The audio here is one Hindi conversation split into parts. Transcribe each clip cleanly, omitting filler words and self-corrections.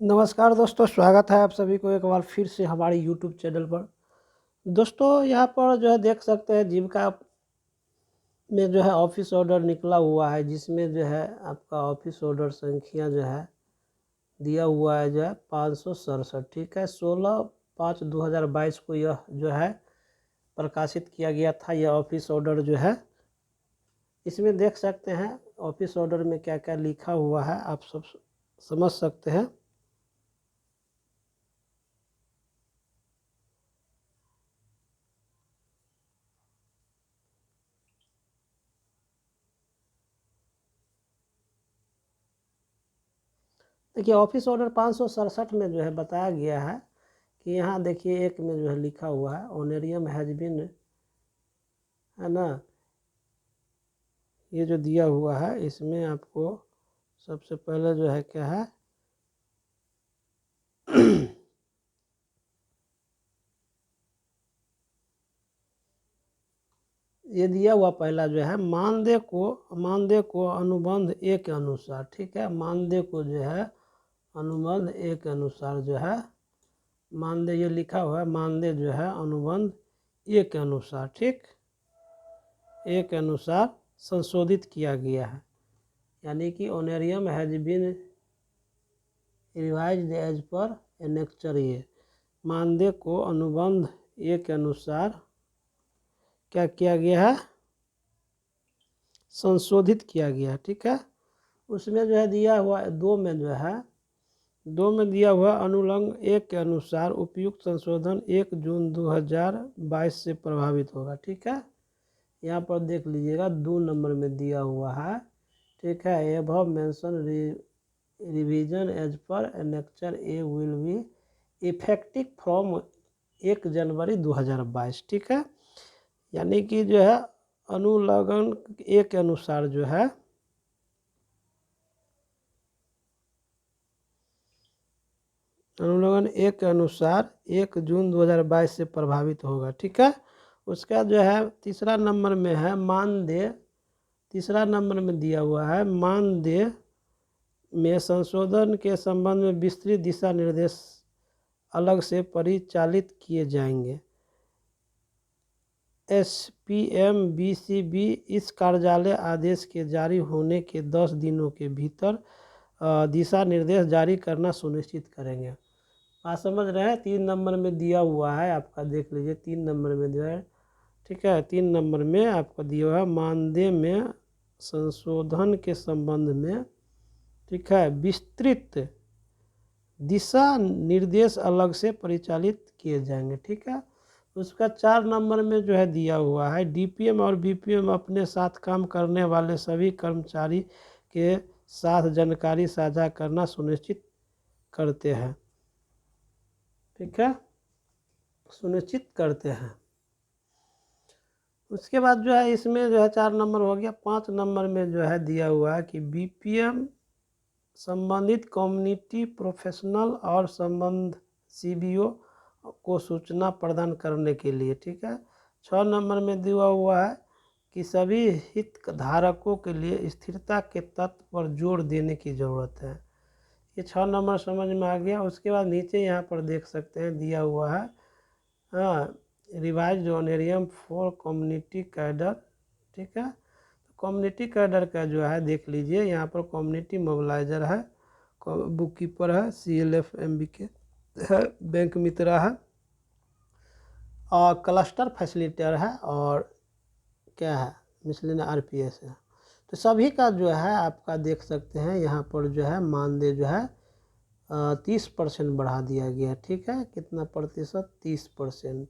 नमस्कार दोस्तों, स्वागत है आप सभी को एक बार फिर से हमारे यूट्यूब चैनल पर। दोस्तों यहाँ पर जो है देख सकते हैं जीविका में जो है ऑफिस ऑर्डर निकला हुआ है, जिसमें जो है आपका ऑफिस ऑर्डर संख्या जो है दिया हुआ है जो है 567। ठीक है, 16/5/2022 को यह जो है प्रकाशित किया गया था। यह ऑफिस ऑर्डर जो है इसमें देख सकते हैं ऑफिस ऑर्डर में क्या क्या लिखा हुआ है, आप सब समझ सकते हैं। देखिए ऑफिस ऑर्डर 567 में जो है बताया गया है कि यहाँ देखिए एक में जो है लिखा हुआ है ऑनरेरियम हैज बीन, है ना। ये जो दिया हुआ है इसमें आपको सबसे पहले जो है क्या है ये दिया हुआ पहला जो है मानदेय को अनुबंध ए के अनुसार, ठीक है, मानदेय को जो है अनुबंध ए के अनुसार जो है मानदेय, ये लिखा हुआ है मानदेय जो है अनुबंध ए के अनुसार, ठीक, ए के अनुसार संशोधित किया गया है। यानी कि honorarium has been revised as per annexure A, मानदेय को अनुबंध ए के अनुसार क्या किया गया है, संशोधित किया गया है। ठीक है, उसमें जो है दिया हुआ दो में दिया हुआ अनुलंघ एक के अनुसार उपयुक्त संशोधन 1 जून 2022 से प्रभावित होगा। ठीक है, यहाँ पर देख लीजिएगा 2 नंबर में दिया हुआ है, ठीक है, above mention revision as per annexure A will be effective from 1 January 2022। ठीक है, यानी कि जो है अनुलग्न ए के अनुसार जो है अनुलग्न ए के अनुसार 1 जून 2022 से प्रभावित होगा। ठीक है, उसका जो है तीसरा नंबर में है मानदेय, तीसरा नंबर में दिया हुआ है मानदेय में संशोधन के संबंध में विस्तृत दिशा निर्देश अलग से परिचालित किए जाएंगे। SPM-BCB इस कार्यालय आदेश के जारी होने के 10 दिनों के भीतर दिशा निर्देश जारी करना सुनिश्चित करेंगे। बात समझ रहे हैं। 3 नंबर में दिया हुआ है आपका, देख लीजिए 3 नंबर में दिया है। ठीक है, 3 नंबर में आपको दिया हुआ है मानदेय में संशोधन के संबंध में, ठीक है, विस्तृत दिशा निर्देश अलग से परिचालित किए जाएंगे। ठीक है, उसका 4 नंबर में जो है दिया हुआ है DPM और BPM अपने साथ काम करने वाले सभी कर्मचारी के साथ जानकारी साझा करना सुनिश्चित करते हैं। ठीक है, सुनिश्चित करते हैं। उसके बाद जो है इसमें जो है 4 नंबर हो गया। 5 नंबर में जो है दिया हुआ है कि BPM संबंधित कम्युनिटी प्रोफेशनल और संबंध CBO को सूचना प्रदान करने के लिए। ठीक है, 6 नंबर में दिया हुआ है कि सभी हितधारकों के लिए स्थिरता के तत्व पर जोर देने की ज़रूरत है। ये 6 नंबर समझ में आ गया। उसके बाद नीचे यहाँ पर देख सकते हैं दिया हुआ है revised honorarium for community cadre. ठीक है, कम्युनिटी कैडर का जो है देख लीजिए, यहाँ पर कम्युनिटी मोबिलाइजर है, बुक कीपर है, CLF MBK है, बैंक मित्रा है और क्लस्टर फैसिलिटेटर है और क्या है मिसलिन RPS है। तो सभी का जो है आपका देख सकते हैं यहाँ पर जो है मानदेय जो है 30% बढ़ा दिया गया। ठीक है, कितना प्रतिशत, 30%,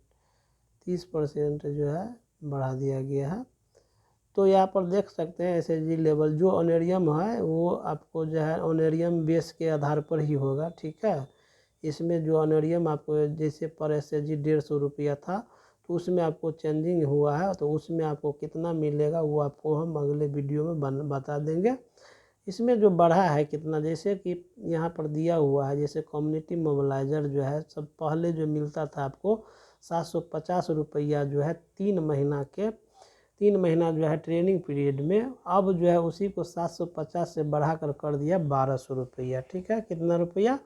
30% जो है बढ़ा दिया गया है। तो यहाँ पर देख सकते हैं SHG लेवल जो ऑनरेरियम है वो आपको जो है ऑनरेरियम बेस के आधार पर ही होगा। ठीक है, इसमें जो ऑनरेरियम आपको जैसे पर SHG 150 रुपया था, तो उसमें आपको चेंजिंग हुआ है, तो उसमें आपको कितना मिलेगा वो आपको हम अगले वीडियो में बता देंगे। इसमें जो बढ़ा है कितना, जैसे कि यहाँ पर दिया हुआ है, जैसे कम्युनिटी मोबिलाइजर जो है सब पहले जो मिलता था आपको 750 रुपया जो है 3 महीना जो है ट्रेनिंग पीरियड में, अब जो है उसी को 750 से बढ़ाकर कर दिया 1200 रुपया। ठीक है, कितना रुपया,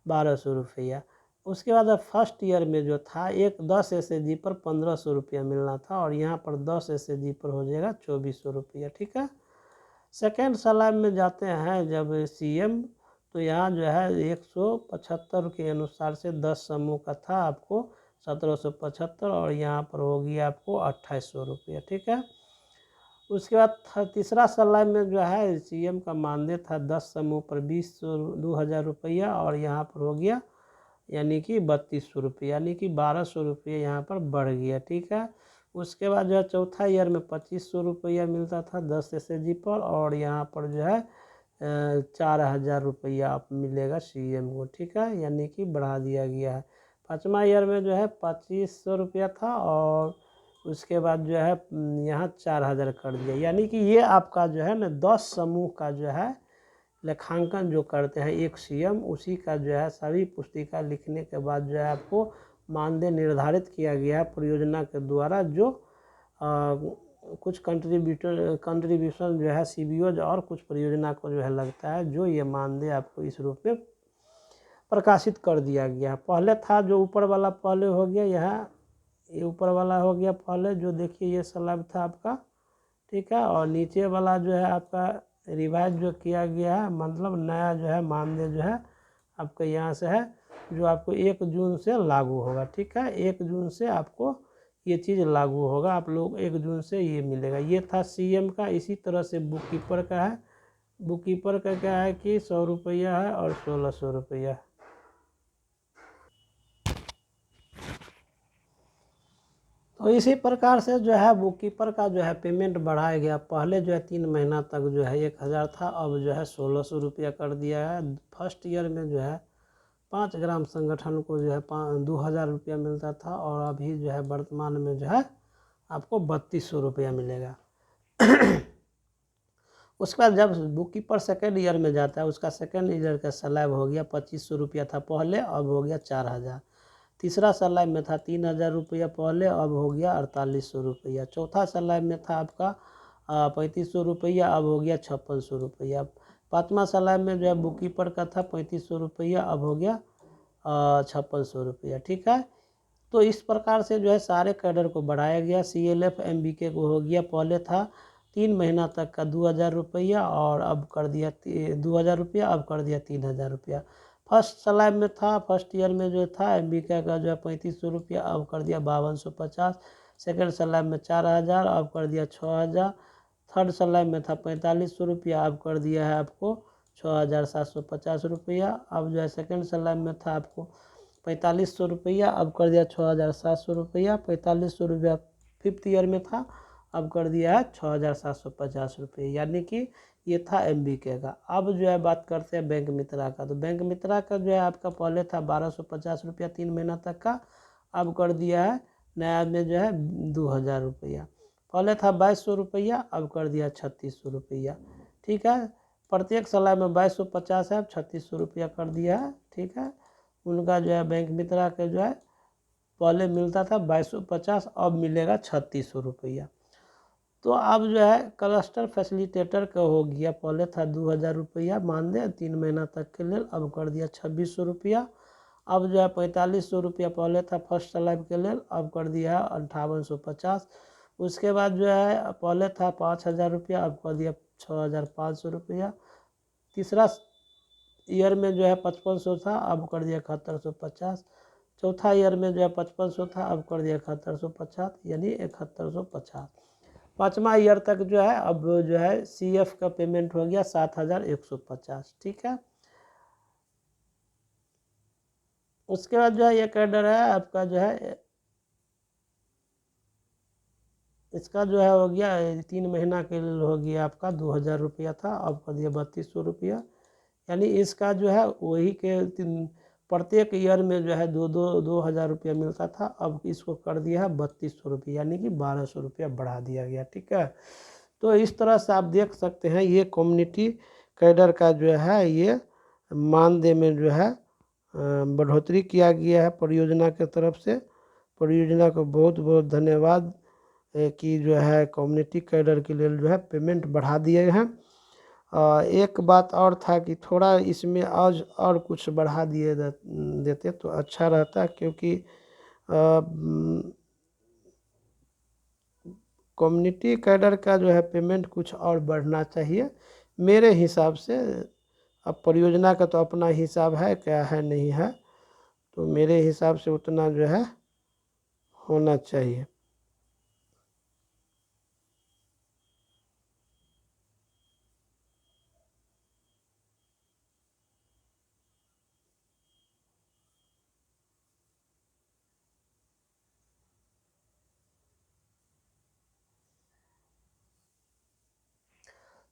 1200 रुपया। उसके बाद फर्स्ट ईयर में जो था एक 10 SHG पर 1500 रुपया मिलना था और यहाँ पर 10 SHG पर हो जाएगा 2400 रुपया। ठीक है। सेकेंड सलाब में जाते हैं जब CM, तो यहाँ जो है 175 के अनुसार से 10 समूह का था आपको 1775 और यहाँ पर होगी आपको 2800 रुपया। ठीक है। उसके बाद तीसरा सलाब में जो है CM का मानदेय था 10 समूह पर 2000 रुपया और यहाँ पर हो गया यानी कि 3200 रुपये, यानी कि 1200 रुपये यहाँ पर बढ़ गया। ठीक है। उसके बाद जो है चौथा ईयर में 2500 रुपया मिलता था 10 SHG पर और यहाँ पर जो है 4000 रुपया आप मिलेगा CM को। ठीक है। यानी कि बढ़ा दिया गया है। पाँचवा ईयर में जो है 2500 रुपया था और उसके बाद जो है यहाँ 4000 कर दिया। यानी कि ये आपका जो है ना 10 समूह का जो है लेखांकन जो करते हैं एक CM, उसी का जो है सभी पुस्तिका लिखने के बाद जो है आपको मानदेय निर्धारित किया गया है परियोजना के द्वारा, जो कुछ कंट्रीब्यूशन जो है CBOज और कुछ परियोजना को जो है लगता है, जो ये मानदेय आपको इस रूप में प्रकाशित कर दिया गया। पहले था जो ऊपर वाला पहले हो गया, यहाँ ये ऊपर वाला हो गया पहले, जो देखिए ये स्लैब था आपका। ठीक है। और नीचे वाला जो है आपका रिवाइज जो किया गया है, मतलब नया जो है मानदेय जो है आपका यहाँ से है, जो आपको 1 जून से लागू होगा। ठीक है। 1 जून से आपको ये चीज़ लागू होगा, आप लोग 1 जून से ये मिलेगा। ये था CM का। इसी तरह से बुक कीपर का है। बुक कीपर का क्या है कि 100 रुपया है और 1600 रुपया। तो इसी प्रकार से जो है बुक कीपर का जो है पेमेंट बढ़ाया गया। पहले जो है 3 महीना तक जो है 1000 था, अब जो है 1600 रुपया कर दिया है। फर्स्ट ईयर में जो है 5 ग्राम संगठन को जो है 2000 रुपया मिलता था और अभी जो है वर्तमान में जो है आपको 3200 रुपया मिलेगा। उसके बाद जब बुक कीपर सेकेंड ईयर में जाता है, उसका सेकेंड ईयर का स्लैब हो गया 2500 रुपया था पहले, अब हो गया 4000। तीसरा सलाब में था 3000 रुपया पहले, अब हो गया 4800 रुपया। चौथा सलाब में था आपका 3500 रुपया, अब हो गया 5600 रुपया। पाँचवा सलाब में जो है बुक कीपर का था 3500 रुपया, अब हो गया 5600 रुपया। ठीक है। तो इस प्रकार से जो है सारे कैडर को बढ़ाया गया। CLF MBK को हो गया, पहले था 3 महीना तक का 2000 रुपया और अब कर दिया 2000 रुपया, अब कर दिया 3000 रुपया। फर्स्ट सलाब में था, फर्स्ट ईयर में जो था MBK का जो है 3500 रुपया, अब कर दिया 5250। सेकेंड सलाब में 4000, अब कर दिया 6000। थर्ड सलाब में था 4500 रुपया, अब कर दिया है आपको 6750 रुपया। अब जो है सेकेंड सलाब में था आपको 4500 रुपया, अब कर दिया 6700 रुपया। 4500 रुपया फिफ्थ ईयर में था, अब कर दिया है 6750 रुपये। यानी कि ये था MBK का। अब जो है बात करते हैं बैंक मित्रा का। तो बैंक मित्रा का जो है आपका पहले था 1250 रुपया 3 महीना तक का, अब कर दिया है नया में जो है 2000 रुपया। पहले था 2200 रुपया, अब कर दिया 3600 रुपया। ठीक है। प्रत्येक सलाह में 2250 है, अब 3600 रुपया कर दिया है। ठीक है। उनका जो है बैंक मित्रा के जो है पहले मिलता था 2250, अब मिलेगा 3600 रुपया। तो अब जो है क्लस्टर फैसिलिटेटर का हो गया, पहले था 2000 रुपया मानदेय 3 महीना तक के लिए, अब कर दिया 2600 रुपया। अब जो है 4500 रुपया पहले था फर्स्ट सलाब के लिए, अब कर दिया है 5850। उसके बाद जो है पहले था 5000 रुपया, अब कर दिया 6500 रुपया। तीसरा ईयर में जो है 5500 था, अब कर दिया 7150। चौथा ईयर में जो है 5500 था, अब कर दिया 7150, यानी 7150। पाँचवा ईयर तक जो है अब जो है CF का पेमेंट हो गया 7150। ठीक है। उसके बाद जो है ये कैडर है आपका जो है, इसका जो है हो गया 3 महीना के लिए हो गया आपका 2000 रुपया था, अब कर दिया 3200 रुपया। यानी इसका जो है वही के प्रत्येक ईयर में जो है 2000 रुपया मिलता था, अब इसको कर दिया है 3200 रुपया, यानी कि 1200 रुपया बढ़ा दिया गया। ठीक है। तो इस तरह से आप देख सकते हैं ये कम्युनिटी कैडर का जो है ये मानदेय में जो है बढ़ोतरी किया गया है परियोजना के तरफ से। परियोजना को बहुत बहुत धन्यवाद कि जो है कम्युनिटी कैडर के लिए जो है पेमेंट बढ़ा दिए हैं। एक बात और था कि थोड़ा इसमें आज और कुछ बढ़ा देते तो अच्छा रहता, क्योंकि कम्युनिटी कैडर का जो है पेमेंट कुछ और बढ़ना चाहिए मेरे हिसाब से। अब परियोजना का तो अपना हिसाब है, क्या है नहीं है, तो मेरे हिसाब से उतना जो है होना चाहिए।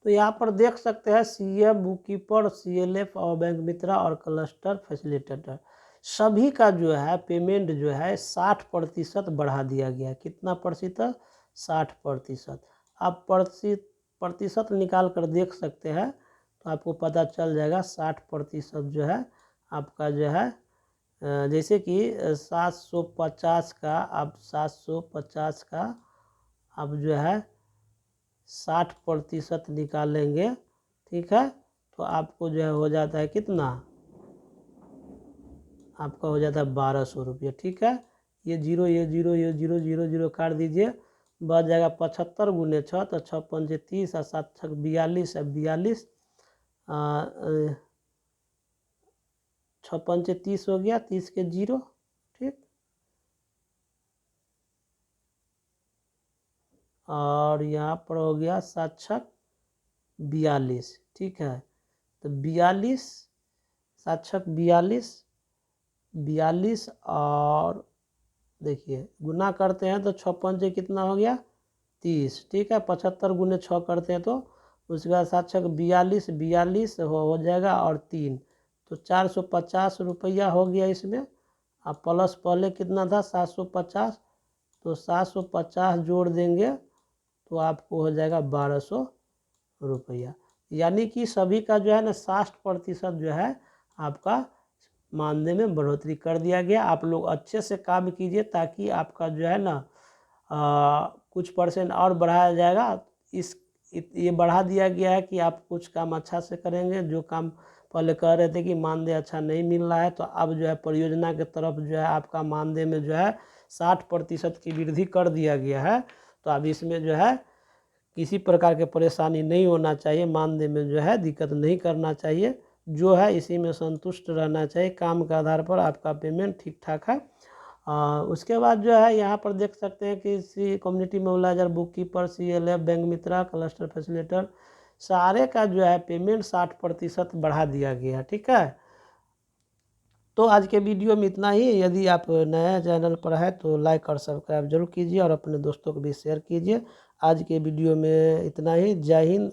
तो यहाँ पर देख सकते हैं सीएम, बुक कीपर, सीएलएफ और बैंक मित्रा और क्लस्टर फैसिलिटेटर सभी का जो है पेमेंट जो है 60% बढ़ा दिया गया। कितना प्रतिशत? 60%। आप प्रतिशत निकाल कर देख सकते हैं तो आपको पता चल जाएगा 60% जो है आपका जो है जैसे कि 750 का, आप 750 का आप जो है 60% निकालेंगे, ठीक है, तो आपको जो है हो जाता है कितना, आपका हो जाता है 1200 रुपये। ठीक है, ये जीरो ये जीरो ये जीरो जीरो जीरो काट दीजिए, बच जाएगा 75 गुने 6, तो 6 पंचे 30 और 7 6 42 है 42, 6 पंचे 30 हो गया, 30 के जीरो, ठीक, और यहाँ पर हो गया 7 6 42, ठीक है, तो 42, 7 6 42, 42 और देखिए गुना करते हैं तो 6 पंचे कितना हो गया 30, ठीक है, 75 गुने 6 करते हैं तो उसके बाद 7 6 42, 42 हो जाएगा और 3, तो 450 रुपया हो गया इसमें। अब प्लस पहले कितना था 750, तो 750 जोड़ देंगे तो आपको हो जाएगा 1200 रुपया। यानी कि सभी का जो है ना 60% जो है आपका मानदेय में बढ़ोतरी कर दिया गया। आप लोग अच्छे से काम कीजिए ताकि आपका जो है ना कुछ परसेंट और बढ़ाया जाएगा। ये बढ़ा दिया गया है कि आप कुछ काम अच्छा से करेंगे। जो काम पहले कह रहे थे कि मानदेय अच्छा नहीं मिल रहा है, तो अब जो है परियोजना के तरफ जो है आपका मानदेय में जो है 60% की वृद्धि कर दिया गया है। तो अब इसमें जो है किसी प्रकार के परेशानी नहीं होना चाहिए, मानदेय में जो है दिक्कत नहीं करना चाहिए, जो है इसी में संतुष्ट रहना चाहिए। काम के आधार पर आपका पेमेंट ठीक ठाक है। उसके बाद जो है यहाँ पर देख सकते हैं कि C community mobiliser, book keeper, CLF, bank Mitra, cluster facilitator सारे का जो है पेमेंट 60% बढ़ा दिया गया। ठीक है, तो आज के वीडियो में इतना ही। यदि आप नया चैनल पर है तो लाइक और सब्सक्राइब जरूर कीजिए और अपने दोस्तों को भी शेयर कीजिए। आज के वीडियो में इतना ही। जय हिंद,